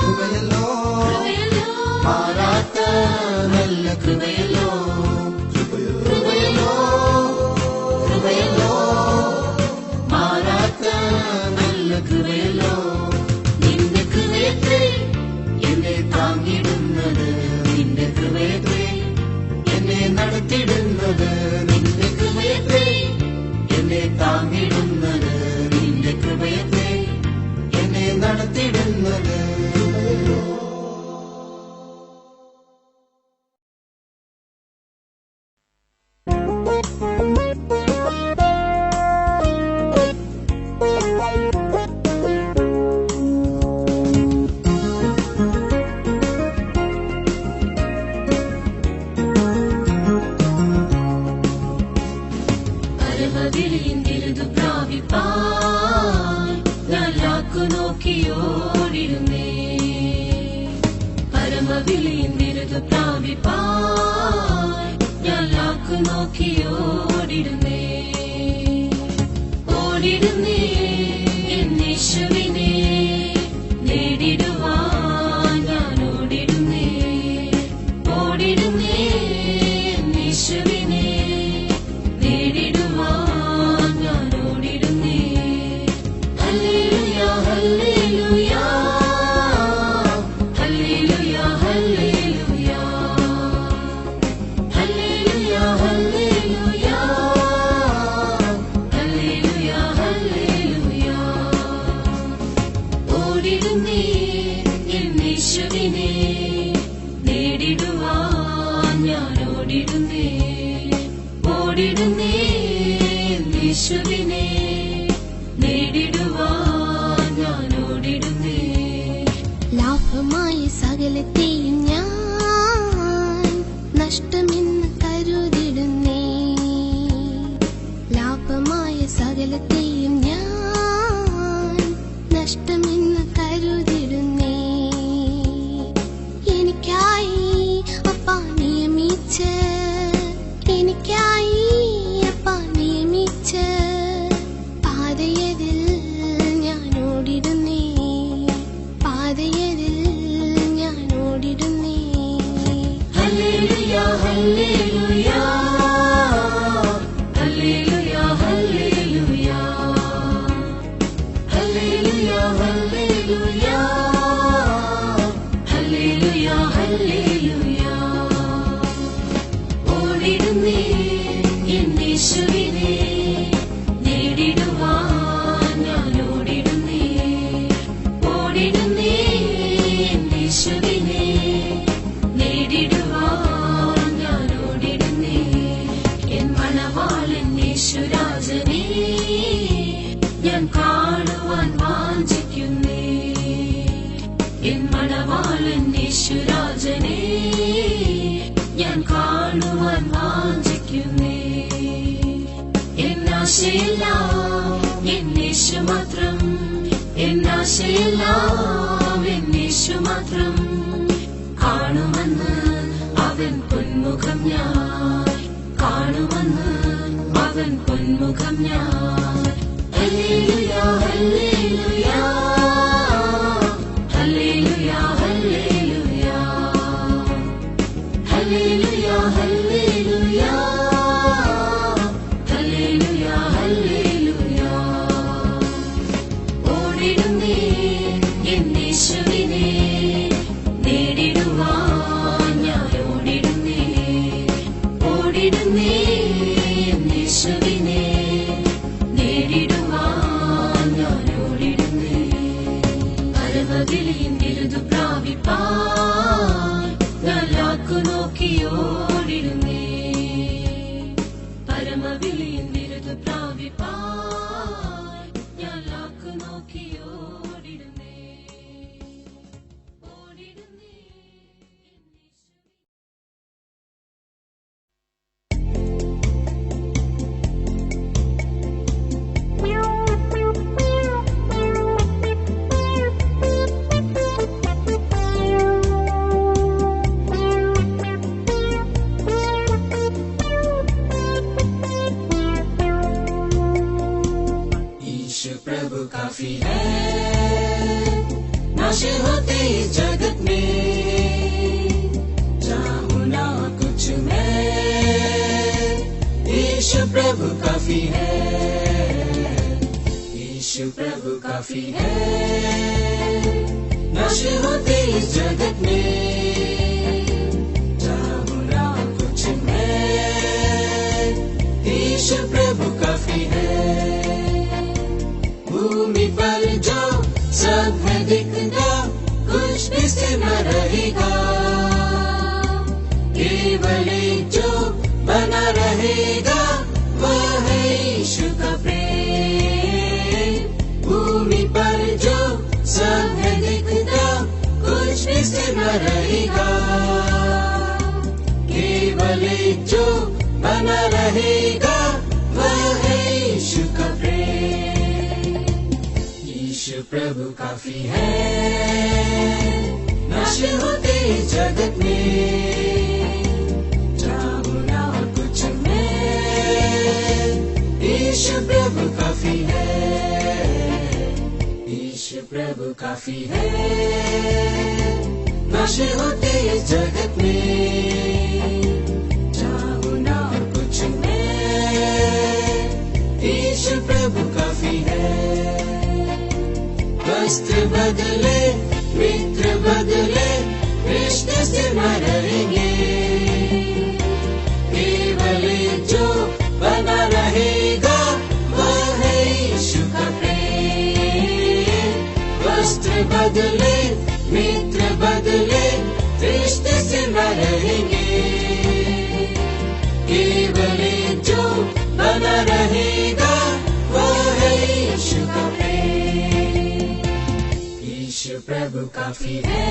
കൃപയല്ലോ പരമവിളിയും ബിരുദ പ്രാപിപ്പാൻ ഞാൻ ലാക്കു നോക്കി ഓടിടുന്നേ എന്നേശുവിനെ നേടിടുവാൻ ഞാൻ ഓടിടുന്നേ എന്നേശുവിനെ നേടിടുവാൻ ഞാൻ ഓടിടുന്നേ ഹല്ലേലൂയ ഹല്ലേലൂയ ഹല്ലേലൂയ ഹല്ലേലൂയ ഹല്ലേലൂയ ഹല്ലേലൂയ ഹല്ലേലൂയ ഹല്ലേലൂയ ഓടിടുന്നേ എന്നേശുവിനെ നേടിടുവാൻ ഞാൻ ഓടിടുന്നേ എന്നേശുവിനെ നേടിടുവാൻ ഞാൻ ഓടിടുന്നേ ലാഭമായ സകലത്തെയും ഞാൻ നഷ്ടമെന്ന് കരുതിടുന്നേ ലാഭമായ സകലത്തെയും ഞാൻ നഷ്ടമെന്ന് കരുതിടുന്നേ എനിക്കായി അപ്പാ നിയമിച്ച് പാതയതിൽ ഞാൻ ഓടിടുന്നേ ഹല്ലേലൂയ ഹല്ലേലൂയ ഹല്ലേലൂയ ഹല്ലേലൂയ ഹല്ലേലൂയ ഹല്ലേലൂയ ഹല്ലേലൂയ ഹല്ലേലൂയ ഓടിടുന്നേ എന്നേശുവിനെ നേടിടുവാൻ ഞാൻ ഓടിടുന്നേ എന്നേശുവിനെ നേടിടുവാൻ ഞാൻ ഓടിടുന്നേ എൻ മണവാളൻ യേശുരാജനെ ഞാൻ കാണുവാൻ വാഞ്ചിക്കുന്നേ എൻ മണവാളൻ യേശുരാജനെ ഞാൻ കാണുവാൻ വാഞ്ചിക്കുന്നേ എന്നാശയെല്ലാം എന്നേശു മാത്രം എന്നാശയെല്ലാം എന്നേശു മാത്രം കാണുമെന്ന് അവൻ പൊന്മുഖം ഞാൻ കാണുമെന്ന് അവൻ പൊന്മുഖം ഞാൻ ഹല്ലേലൂയ ഹല്ലേലൂയ ഹല്ലേലൂയ ഹല്ലേലൂയ ഹല്ലേലൂയ ഹല്ലേലൂയ ഹല്ലേലൂയ ഹല്ലേലൂയ ഓടിടുന്നേ എന്നേശുവിനെ നേടിടുവാൻ ഞാൻ ഓടിടുന്നേ എന്നേശുവിനെ നേടിടുവാൻ ഞാൻ ഓടിടുന്നേ പരമവിളിയും ബിരുദ പ്രാപിപ്പാൻ ഞാൻ ലാക്കു നോക്കി ഓടിടുന്നേ പരമവിളിയും ബിരുദ പ്രാപിപ്പാൻ ഞാൻ ലാക്കു നോക്കി ഓടിടുന്നേ प्रभु काफी है नाशे होते इस जगत में चाहूं ना कुछ मैं यीशु प्रभु काफी है यीशु प्रभु काफी है नाशे होते इस जगत में चाहूं ना कुछ मैं यीशु प्रभु काफी है भूमि पर जो सब है दिखता कुछ भी स्थिर न रहेगा केवल एक जो बना रहेगा वह है यीशु का प्रेम भूमि पर जो सब है दिखता कुछ भी स्थिर न रहेगा केवल एक जो बना रहेगा वह है यीशु का प्रेम यीशु प्रभु काफी है नाश होते जग प्रभु काफी है। नशे होते इस जगत में, चाहूं ना कुछ मैं, यीशु प्रभु काफी है। वस्त्र बदले, मित्र बदले, रिश्ते स्थिर न रहेंगे, केवल जो बना रहेगा वह है यीशु का प्रेम। वस्त्र बदले, मित्र बदले, रिश्ते से न रहेंगे, केवल जो बना रहेगा वह है यीशु का प्रेम। यीशु प्रभु काफी है।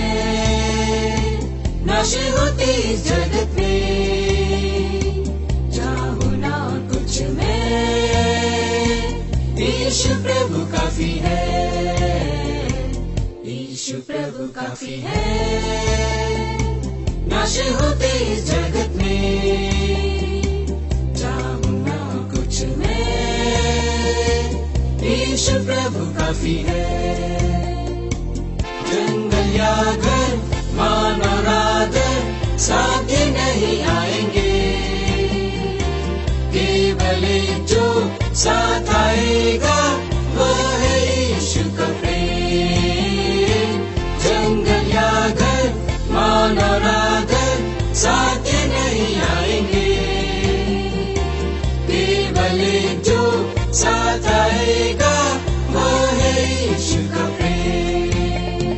नशे होते इस जगत में, चाहूं ना कुछ मैं, यीशु प्रभु काफी है। यीशु प्रभु काफी है। नशे होते इस जगत में, चाहूं ना कुछ मैं, यीशु प्रभु काफी है। जंगल या घर, मान और आदर साथ नहीं आएंगे, केवल जो साथ आएगा वह है यीशु का प्रेम। जंगल या घर, मान और आदर साथ नहीं आएंगे, केवल जो साथ आएगा वह है यीशु का प्रेम।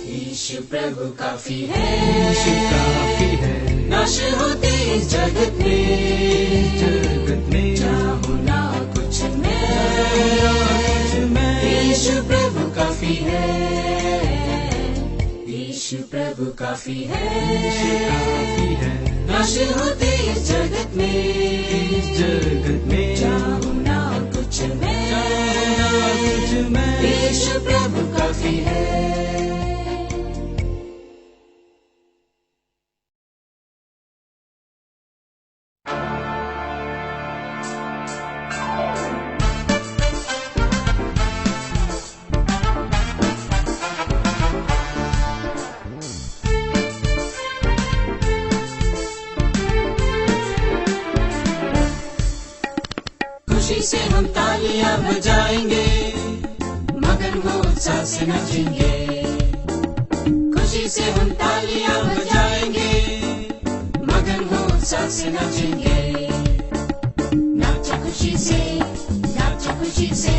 यीशु प्रभु काफी है। यीशु काफी है। नशे होते इस जगत में, चाहूं ना कुछ मैं, यीशु प्रभु काफी है। यीशु प्रभु काफी है। काफी है। नशे होते इस जगत में, चाहूं ना कुछ मैं, यीशु प्रभु काफी है। खुशी से हम तालियां बजाएंगे, मगन हो उत्साह से नाचेंगे। खुशी से हम तालियां बजाएंगे, मगन हो उत्साह से नाचेंगे। नाचो खुशी से, नाचो खुशी से,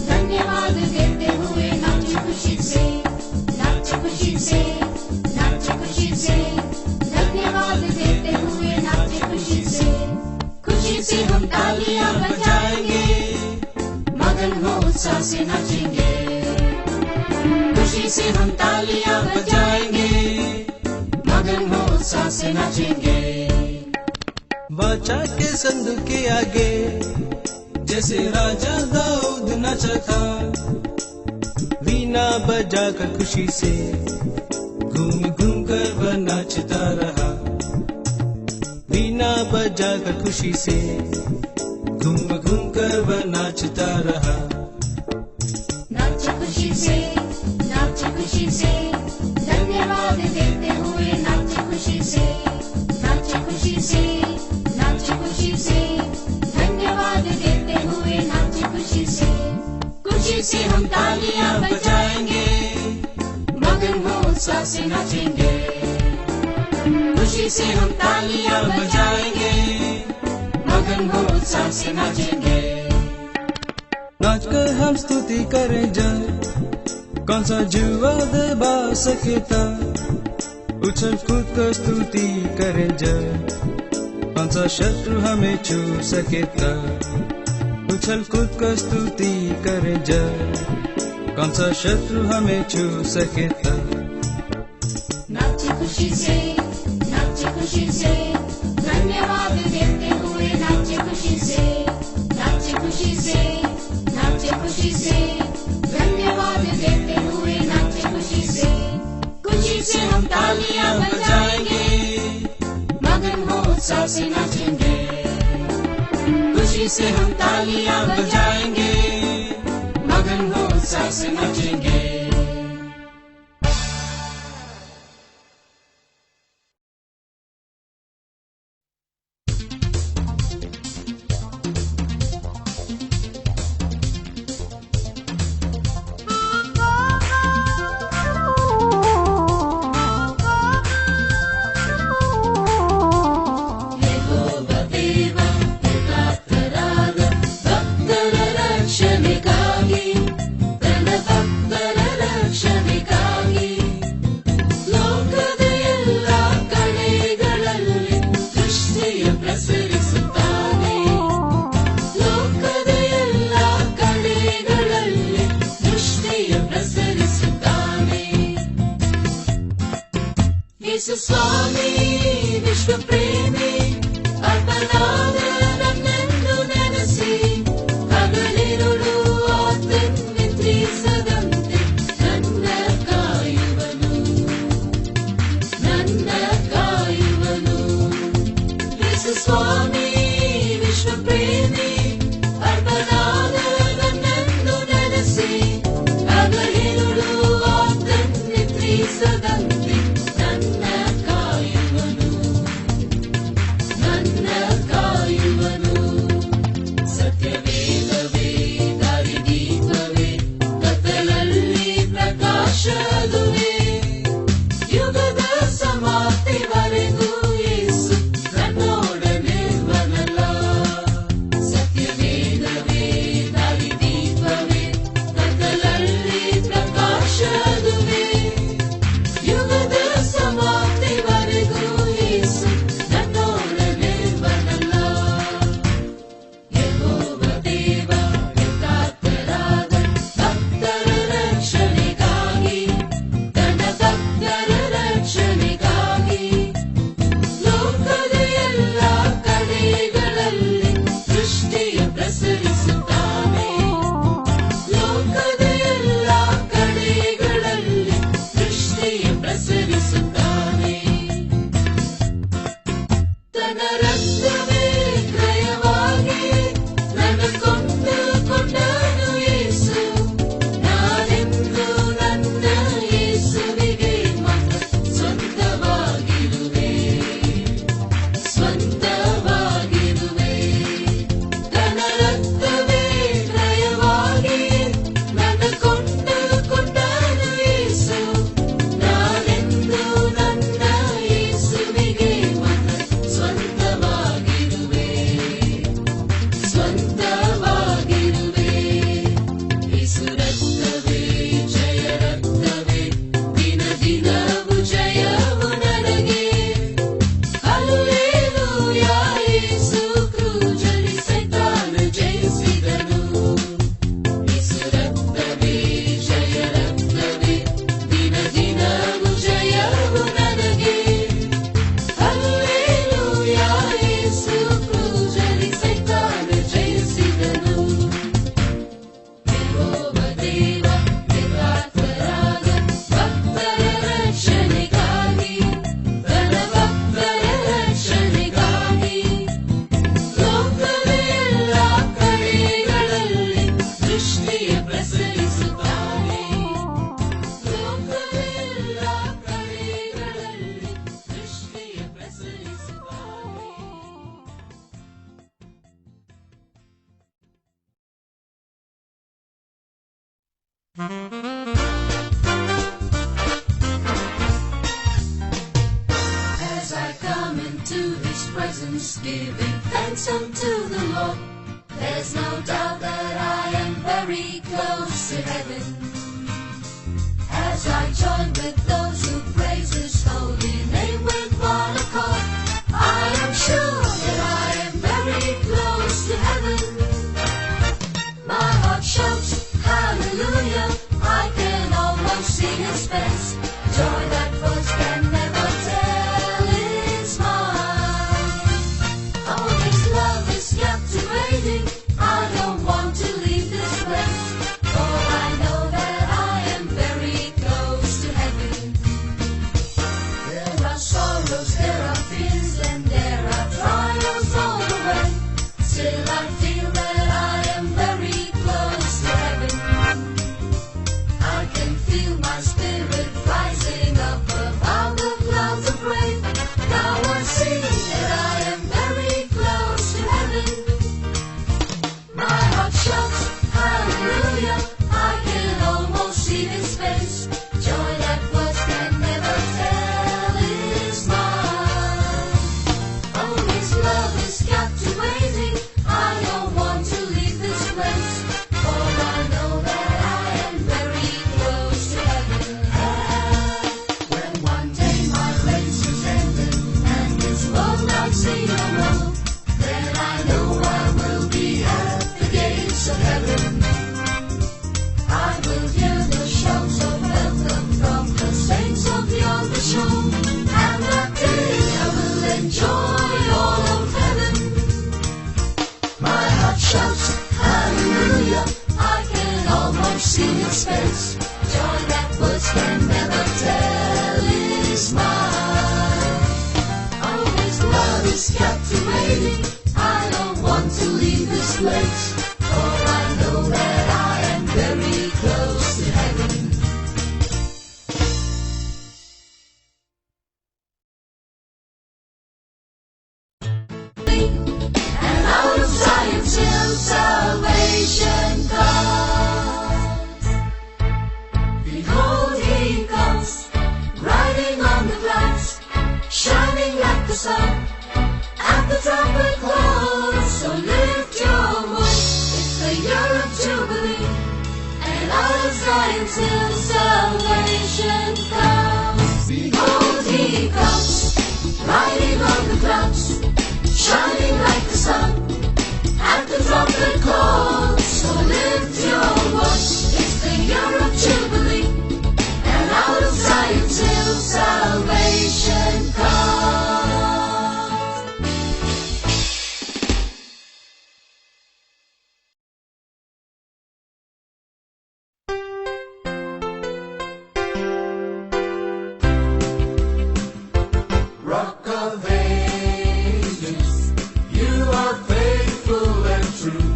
धन्यवाद देते हुए नाचो खुशी से, नाचो खुशी से, नाचो खुशी से, धन्यवाद देते हुए नाचो खुशी से। खुशी से हम तालियां बजाएंगे, मगन हो उत्साह से नाचेंगे। खुशी से हम तालियां बजाएंगे, मगन हो उत्साह से नाचेंगे। बादशाह के संदूक के आगे जैसे राजा दाऊद नाचा था, वीणा बजाकर खुशी से घूम घूम कर वह नाचता रहा। वीणा बजाकर खुशी से घूम घूम कर वह नाचता रहा। नाचो खुशी से, नाचो खुशी से, धन्यवाद देते हुए नाचो खुशी से, नाचो खुशी से, नाचो खुशी से, धन्यवाद देते हुए नाचो खुशी से। खुशी से हम तालियां बजाएंगे, मगन हो उत्साह से नाचेंगे। खुशी से हम तालियां बजाएंगे, मगन हो उत्साह से नाचेंगे। नाचकर हम स्तुति करें जय, कौन सा जुआ दबा सकेता। उछल कूद कर स्तुति करें जय, कौन सा शत्रु हमें छू सकेता। उछल कूद कर स्तुति करें जय, कौन सा शत्रु हमें छू सकेता। नाचो खुशी से, नाचो खुशी से, धन्यवाद देते हुए नाचो खुशी से, नाचो खुशी से, नाचो खुशी से, धन्यवाद देते हुए नाचो खुशी से। खुशी से हम तालियां बजाएंगे, मगन हो उत्साह से नाचेंगे। खुशी से हम तालियां बजाएंगे, मगन हो साथ से नाचेंगे। ಸ್ವಾಮಿ ವಿಶ್ವ ಪ್ರೇಮಿ ಅರ್ಪಣಾದ ನನ್ನನ್ನು ನೆನೆಸಿ ಹಗಲಿರುಳು ನಿದ್ರಿಸದಂತೆ ನನ್ನ ಕಾಯುವನು ಯೇಸು ಸ್ವಾಮಿ ವಿಶ್ವ ಪ್ರೇಮಿ ಅರ್ಪಣಾದ ನನ್ನನ್ನು ನೆನೆಸಿ ಹಗಲಿರುಳು ನಿದ್ರಿಸದಂತೆ As I come into His presence, giving thanks unto the Lord, there's no doubt that I am very close to heaven. As I join with those who praise His holy name with one accord, I am sure that I am very close to heaven. My heart shouts hallelujah, I can almost see His face. Joy that words can never tell is mine. Oh, His love is captivating, I don't want to leave this place, for I know that I am very close to heaven. Father's home, and that day I will enjoy all of heaven. My heart shouts hallelujah, I can almost see His face. Joy that words can never tell is mine. Oh, His love is captivating, I don't want to leave this place, for I know that I am very close to heaven. And out of Zion's hill salvation comes. Behold, He comes, riding on the clouds, shining like the sun, at the trumpet calls. So lift your voice, it's the year of Jubilee, and out of Zion's hill salvation comes. Behold, He comes, riding on the clouds, shining like the sun, at the trumpet calls. So lift your voice, it's the year of Jubilee, and out of Zion's hill salvation comes. Rock of Ages, you are faithful and true.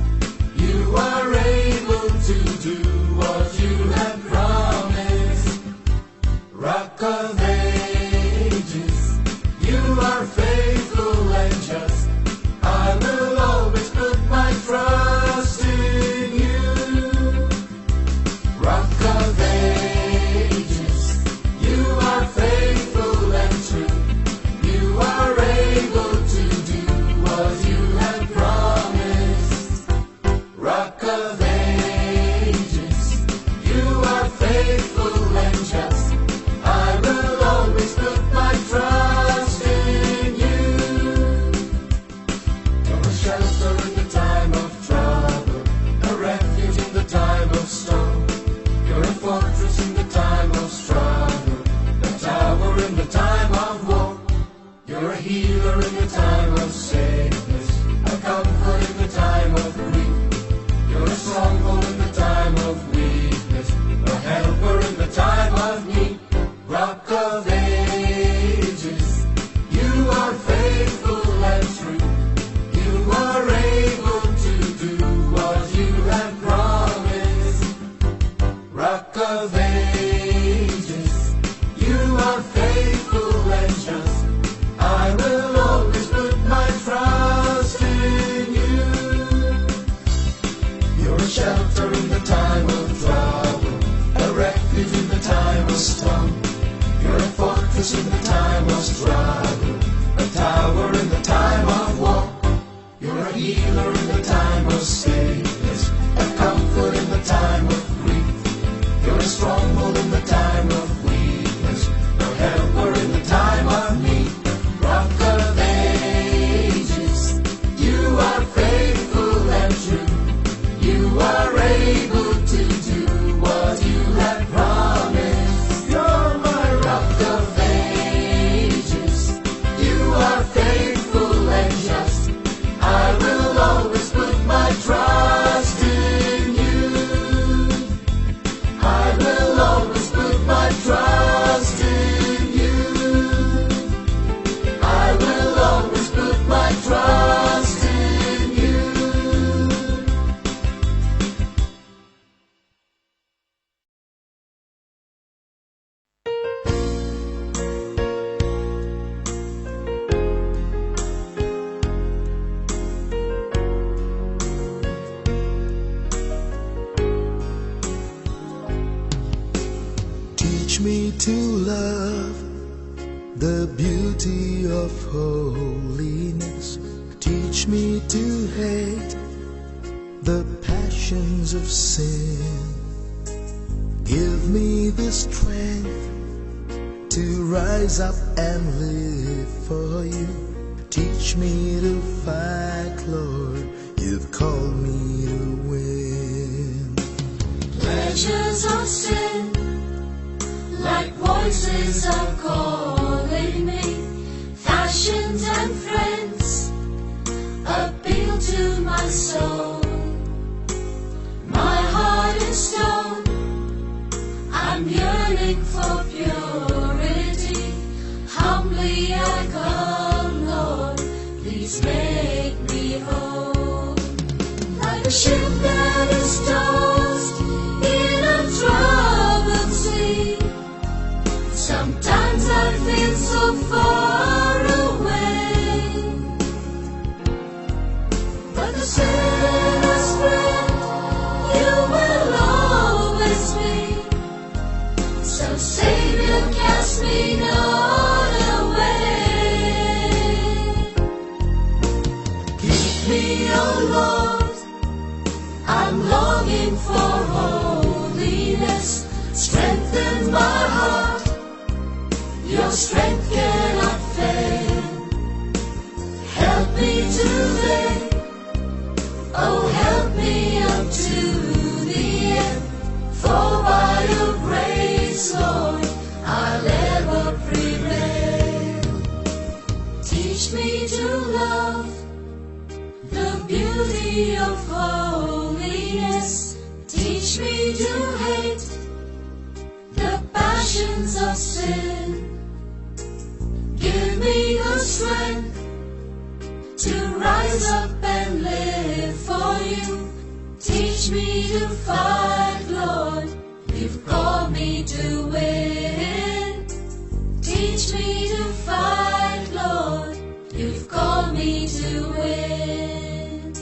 You are able to do what you have promised. Rock of Ages, you are faithful and just. I will always put my trust in you. Rock of Ages, you are faithful and true. You are able to do what you have promised. Rock of Ages, you are faithful and just. I will always put my trust in you. You're a shelter in the time of trouble, a refuge in the time of storm. You're a fortress in the time of struggle, a tower in the time of war. You're a healer in the time of sickness, a comfort in the time of grief. You're a stronghold in the time of weakness, a helper in the time of need. Rock of Ages, you are faithful and true. You are able to do what you have promised. Rock of Ages, you are faithful and just. I will always put my trust in you. You're a shelter in the time of trouble, a refuge in the time of storm. You're a fortress in the time of struggle, a tower in the time of war. You're a healer in the time of sickness, a comfort in the time of grief. You're a stronghold in the time of weakness, a helper in the time of need. Rock of Ages, you are faithful and true. You are able to do what you have promised. You're my Rock of Ages, you are faithful and just. I will always put my trust in you. I will always put my trust in you. I will always put my trust in you. Teach me to love the beauty of holiness. Teach me to hate the passions of sin. Give me the strength to rise up and live for you. Teach me to fight, Lord. You've called me to win. Pleasures of sin, like voices of God. soul. My heart is stone. I'm yearning for purity. Humbly I come, Lord, please make me whole. Like a ship that is tossed in a troubled sea, sometimes I feel so far away, but the sinner's friend, you will always be. So Savior, cast me not away. Keep me, oh Lord, I'm longing for holiness. Strengthen my heart, your strength cannot fail. Help me today, oh help me up to the end. For by your grace, Lord, I'll ever prevail. Teach me to love the beauty of holiness. Teach me to hate the passions of sin. Give me the strength to rise up and live for you. Teach me to fight, Lord, you've called me to win. Teach me to fight, Lord, you've called me to win.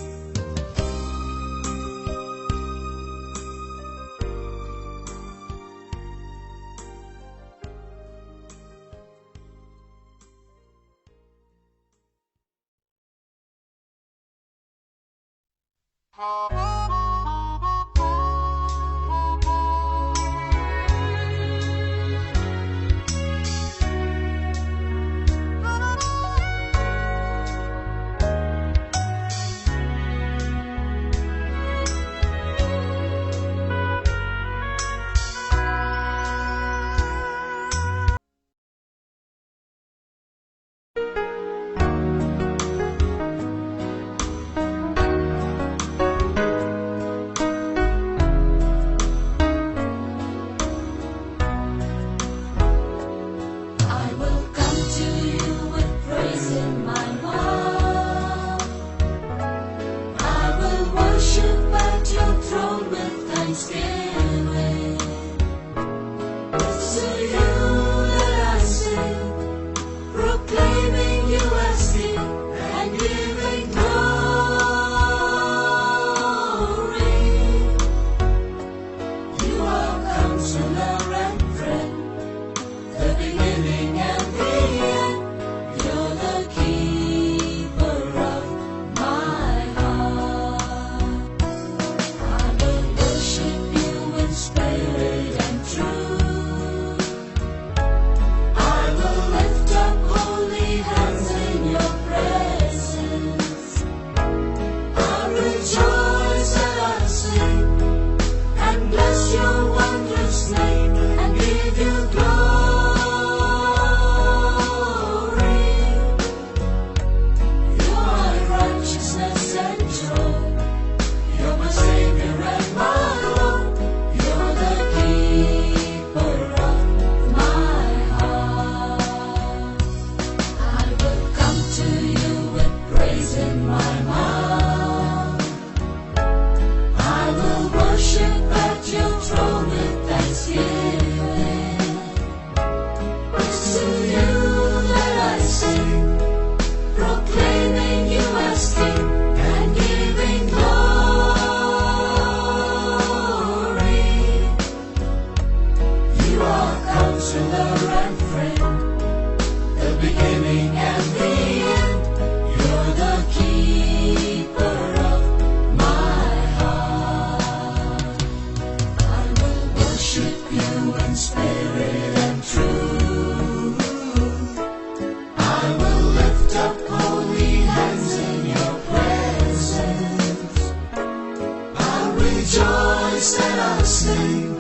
rejoice and I'll sing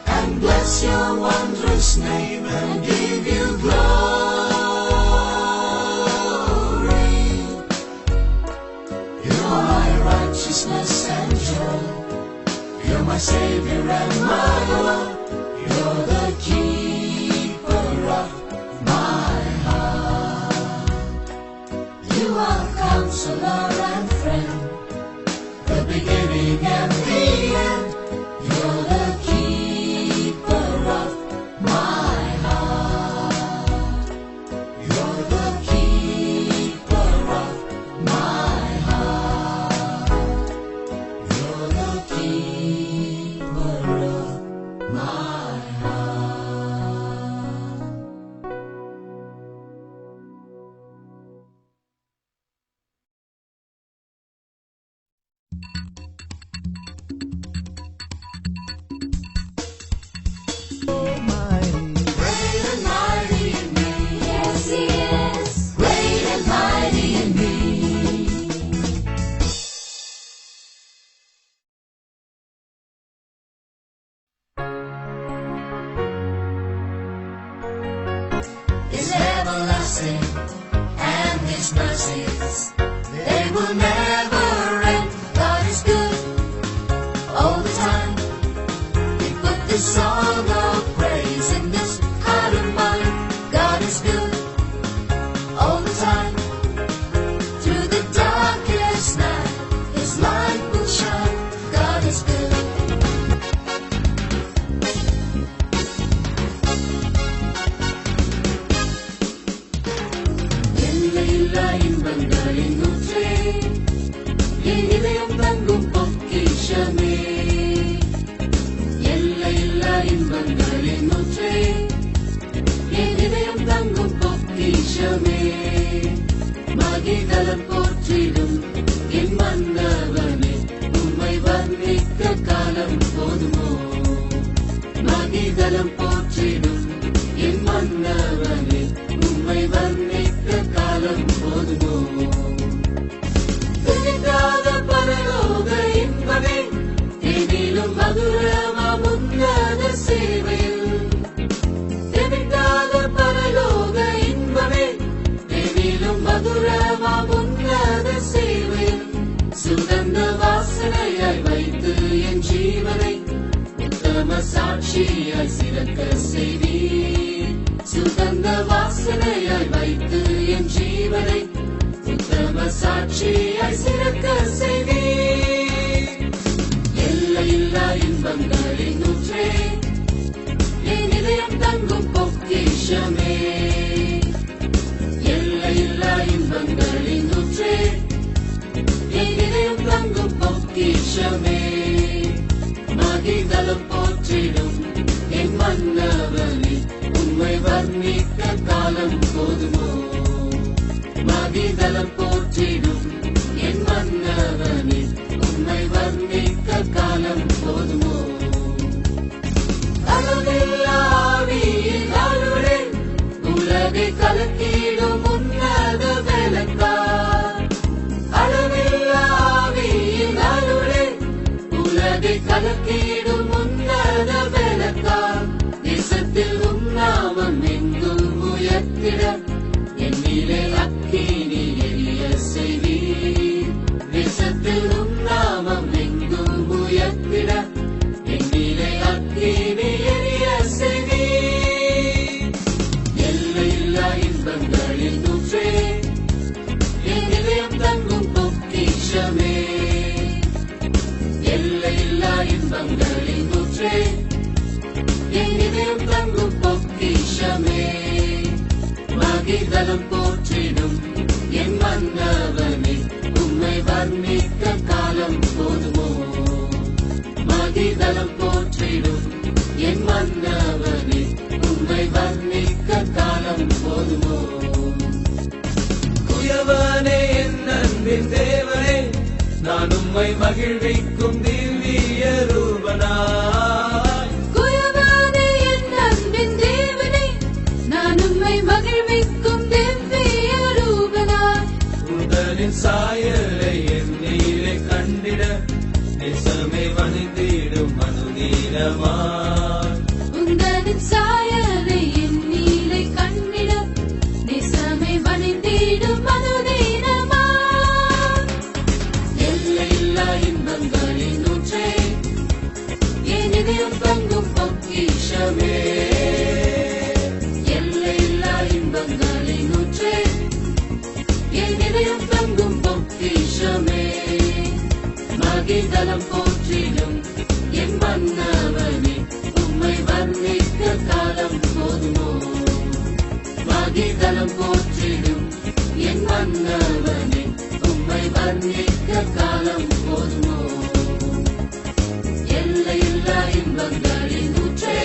and bless your wondrous name and give you glory. counselor and friend, the beginning and the end. You're the keeper of my heart. You're the keeper of my heart. You're the keeper of my heart. Great and mighty in me. Yes, He is. Great and mighty in me. Is everlasting, and His mercies, they will never end. God is good all the time. We put this song of praise in this heart of mine. God is good all the time. Through the darkest night, His light will shine. God is good. எல்லையில்லா இன்பங்களின் ஊற்றே, என் இதயம் தங்கும் பொக்கிஷமே. எல்லையில்லா இன்பங்களின் ஊற்றே, என் இதயம் தங்கும் பொக்கிஷமே. மகிதலம் போற்றிடும் என் மன்னவனே, உம்மை வர்ணிக்க காலம் போதுமோ. மகிதலம் போற்றிடும் என் மன்னவனே, உம்மை வர்ணிக்க காலம் போதுமோ. துணிக்காத பரலோக இன்பமே, எனிலும் மதுரமாம் உன்னத சேவையில். தெவிட்டாத பரலோக இன்பமே, எனிலும் மதுரமாம் உன்னத சேவையில். சுகந்த வாசனையாய் வைத்து என் ஜீவனை உத்தம சாட்சியாய் சிறக்க செய்வீர். சுகந்த வாசனையாய் வைத்து என் ஜீவனை உத்தம சாட்சியாய் சிறக்க செய்வீர். எல்லையில்லா இன்பங்களின் ஊற்றே, என் இதயம் தங்கும் பொக்கிஷமே. எல்லையில்லா இன்பங்களின் ஊற்றே, என் இதயம் தங்கும் பொக்கிஷமே. மகிதலம் போற்றிடும் என் மன்னவனே, உம்மை வர்ணிக்க காலம் போதுமோ. மகிதலம் போற்றிடும் என் மன்னவனே, உம்மை வர்ணிக்க காலம் போதுமோ. அளவில்லா ஆவியின் அருளே, உலகை கலக்கிடும் உன்னத விளக்காய். அளவில்லா ஆவியின் அருளே, உலகை கலக்கிடும் உன்னத விளக்காய். தேசத்தில் உம் நாமம் எங்கும் உயர்த்திட, என்னிலே அக்கினி எரிய செய்வீர். தேசத்தில் உம் நாமம் எங்கும் உயர்த்திட, என்னிலே அக்கினி எரிய செய்வீர். எல்லையில்லா இன்பங்களின் ஊற்றே, என் இதயம் தங்கும் பொக்கிஷமே. எல்லையில்லா இன்பங்களின் ஊற்றே, என் இதயம் தங்கும் பொக்கிஷமே. மகிதலம் போற்றிடும் என் மன்னவனே, உம்மை வர்ணிக்க காலம் போதுமோ. மகிதலம் போற்றிடும் என் மன்னவனே, உம்மை வர்ணிக்க காலம் போதுமோ. குயவனே என் அன்பின் தேவனே, நான் உம்மை மகிழ்விக்கும் திவ்ய ரூபனாய். குயவனே என் அன்பின் தேவனே, நான் உம்மை மகிழ்விக்கும் திவ்ய ரூபனாய். உந்தனின் சாயலை என்னிலே கண்டிட, நேசமே வணிந்திடும் அனுதீனமாய். உந்தனின் சாயலை என் நீலை கண்டிட, நேசமே வணிந்திடும் அனுதீனமாய். எல்லையில்லா இன்பங்களின் ஊற்றே, என் இதயம் தங்கும் பொக்கிஷமே. எல்லையில்லா இன்பங்களின் ஊற்றே, என் இதயம் தங்கும் பொக்கிஷமே. தலம் போற்றிடும் என் மன்னவனே, உம்மை வர்ணிக்க காலம் போதுமோ? தலம் போற்றிடும் என் மன்னவனே, உம்மை வர்ணிக்க காலம் போதுமோ? எல்லையில்லா இன்பங்களின் ஊற்றே,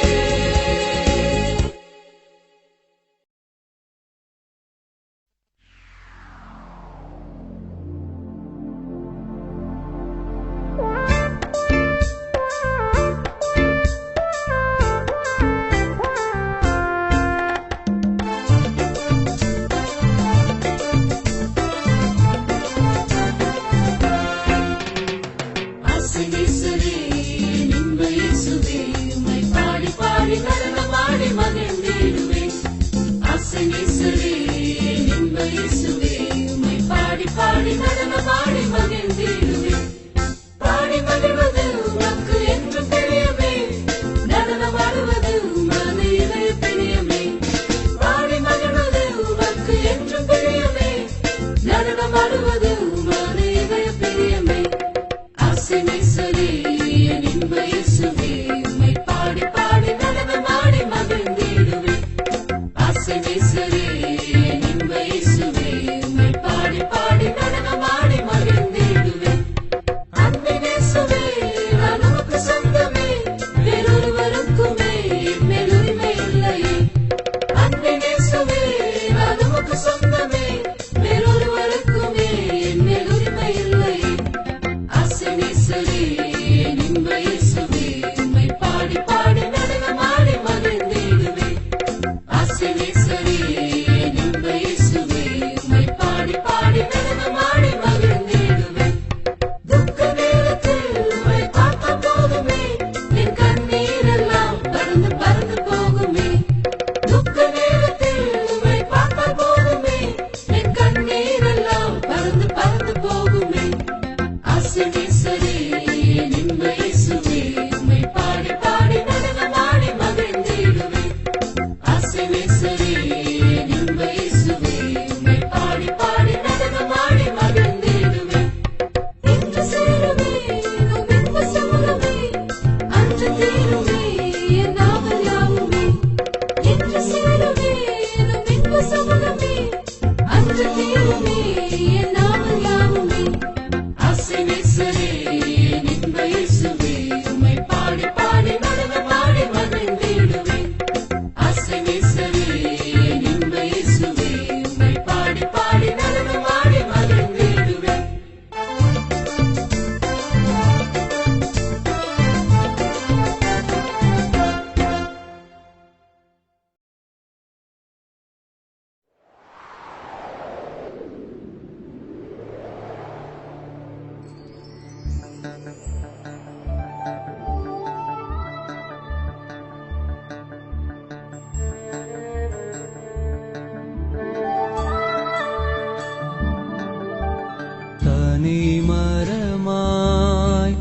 மரமாய்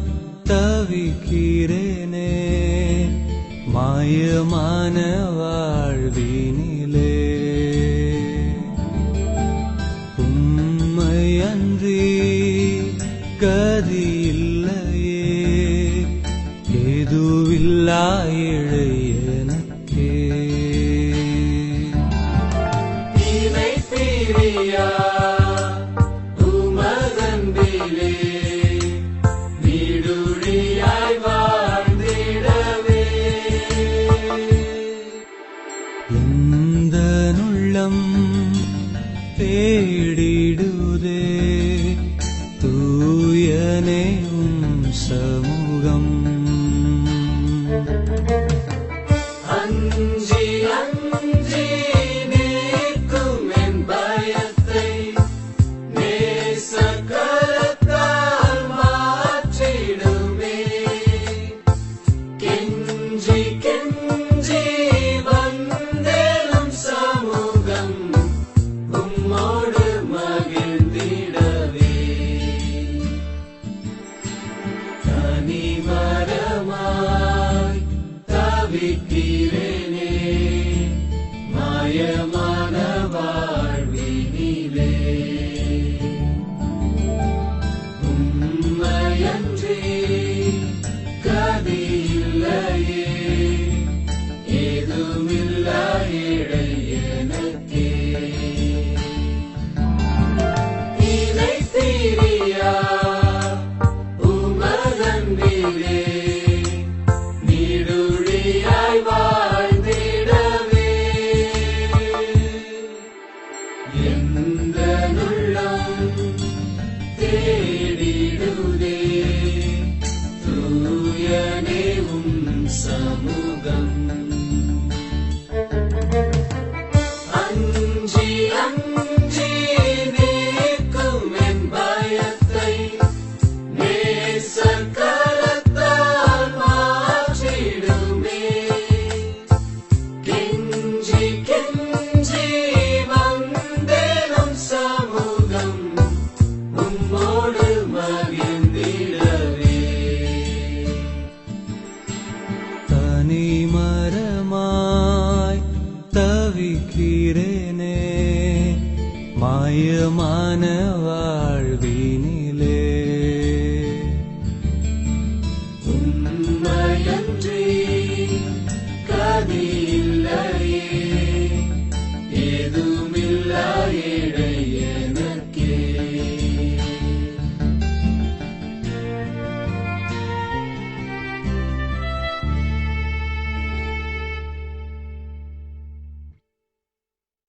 தவிக்கிறேனே மாயமான வாழ்வினிலே, உம்மை அன்றி கதியில்லையே, ஏதுவில்லா ஏழை எனக்கே. தேடிடுதே தூயனே உம் சமூகம். அஞ்சி அஞ்சி நீக்கும் என் பயத்தை நேசக்கரத்தால் மாற்றிடுமே. கெஞ்சி கெஞ்சி வந்தேனும் சமூகம் உம்மோடு அஞ்சி அஞ்சி நீக்கும் என் பயத்தை நேசர் கரத்தால் மாற்றிடுமே. கெஞ்சி கெஞ்சி வந்தேனும் சமூகம் உம்மோடு மகிழ்ந்திடவே. தனி மரமாய் தவிக்கிறேனே, மாயமாய்